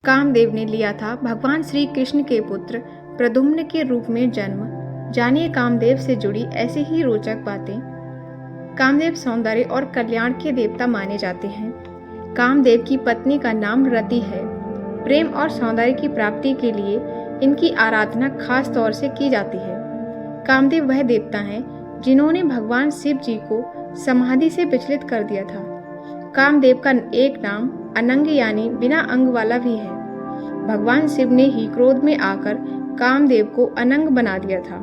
कामदेव ने लिया था भगवान श्री कृष्ण के पुत्र प्रद्युम्न के रूप में जन्म। जानिए कामदेव से जुड़ी ऐसी ही रोचक बातें। कामदेव सौंदर्य और कल्याण के देवता माने जाते हैं। कामदेव की पत्नी का नाम रति है। प्रेम और सौंदर्य की प्राप्ति के लिए इनकी आराधना खास तौर से की जाती है। कामदेव वह देवता हैं जिन्होंने भगवान शिव जी को समाधि से विचलित कर दिया था। कामदेव का एक नाम अनंग यानी बिना अंग वाला भी है। भगवान शिव ने ही क्रोध में आकर कामदेव को अनंग बना दिया था।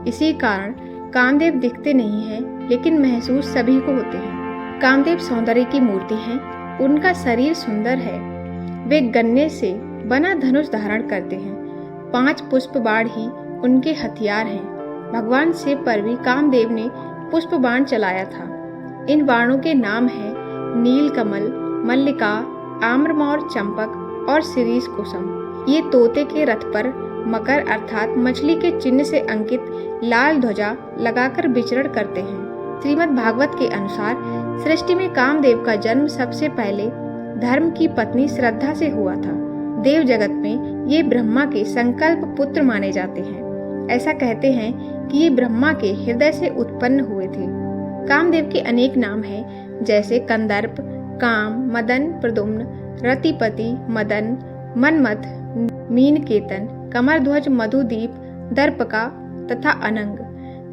इसी कारण कामदेव दिखते नहीं हैं, लेकिन महसूस सभी को होते हैं। कामदेव सौंदर्य की मूर्ति हैं। उनका शरीर सुंदर है। वे गन्ने से बना धनुष धारण करते हैं। 5 पुष्प बाण ही उनके हथियार हैं। भगवान शिव पर भी कामदेव ने पुष्प बाण चलाया था। इन बाणों के नाम हैं नीलकमल, मल्लिका, आम्रमौर, चंपक और शिरीष कुसुम। ये तोते के रथ पर मकर अर्थात मछली के चिन्ह से अंकित लाल ध्वजा लगाकर विचरण करते हैं। श्रीमद् भागवत के अनुसार सृष्टि में कामदेव का जन्म सबसे पहले धर्म की पत्नी श्रद्धा से हुआ था। देव जगत में ये ब्रह्मा के संकल्प पुत्र माने जाते हैं। ऐसा कहते हैं कि ये ब्रह्मा के हृदय से उत्पन्न हुए थे। कामदेव के अनेक नाम हैं, जैसे कंदर्प, काम, मदन, प्रद्युम्न, रतिपति, मदन, मनमथ, मीनकेतन, कमरध्वज, मधुदीप, दर्पका तथा अनंग।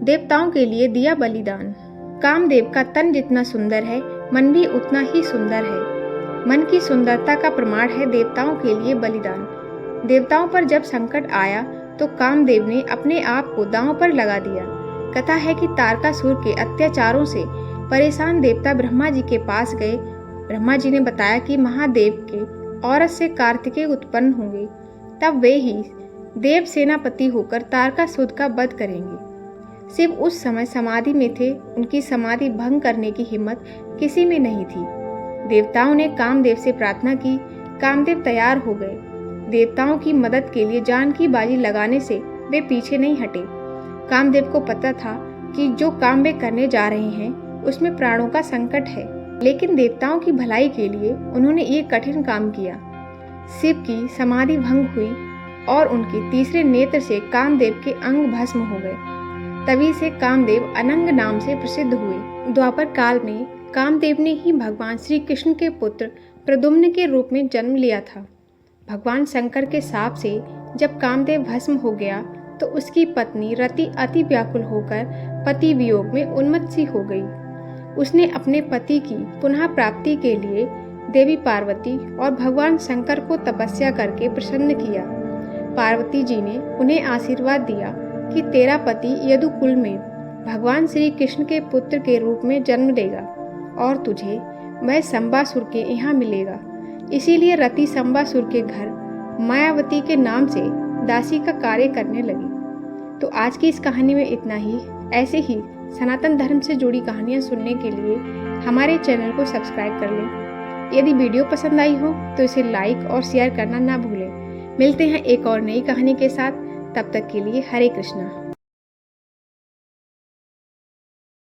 देवताओं के लिए दिया बलिदान। कामदेव का तन जितना सुंदर है, मन भी उतना ही सुंदर है। मन की सुंदरता का प्रमाण है देवताओं के लिए बलिदान। देवताओं पर जब संकट आया तो कामदेव ने अपने आप को दांव पर लगा दिया। कथा है कि तारकासुर के अत्याचारों से परेशान देवता ब्रह्मा जी के पास गए। ब्रह्मा जी ने बताया कि महादेव के औरत से कार्तिकेय उत्पन्न होंगे, तब वे ही देव सेनापति होकर तारकासुर का वध करेंगे। शिव उस समय समाधि में थे। उनकी समाधि भंग करने की हिम्मत किसी में नहीं थी। देवताओं ने कामदेव से प्रार्थना की। कामदेव तैयार हो गए। देवताओं की मदद के लिए जान की बाजी लगाने से वे पीछे नहीं हटे। कामदेव को पता था कि जो काम वे करने जा रहे हैं उसमें प्राणों का संकट है, लेकिन देवताओं की भलाई के लिए उन्होंने ये कठिन काम किया। शिव की समाधि भंग हुई और उनके तीसरे नेत्र से कामदेव के अंग भस्म हो गए। तभी से कामदेव अनंग नाम से प्रसिद्ध हुए। द्वापर काल में कामदेव ने ही भगवान श्री कृष्ण के पुत्र प्रद्युम्न के रूप में जन्म लिया था। भगवान शंकर के शाप से जब कामदेव भस्म हो गया तो उसकी पत्नी रति अति व्याकुल होकर पति वियोग में उन्मत्त सी हो गई। उसने अपने पति की पुनः प्राप्ति के लिए देवी पार्वती और भगवान शंकर को तपस्या करके प्रसन्न किया। पार्वती जी ने उन्हें आशीर्वाद दिया कि तेरा पति यदुकुल में भगवान श्री कृष्ण के पुत्र के रूप में जन्म लेगा और तुझे वह संबासुर के यहाँ मिलेगा। इसीलिए रति संबासुर के घर मायावती के नाम से दासी का कार्य करने लगी। तो आज की इस कहानी में इतना ही। ऐसे ही सनातन धर्म से जुड़ी कहानियाँ सुनने के लिए हमारे चैनल को सब्सक्राइब कर लें। यदि वीडियो पसंद आई हो तो इसे लाइक और शेयर करना ना भूलें। मिलते हैं एक और नई कहानी के साथ। तब तक के लिए हरे कृष्णा।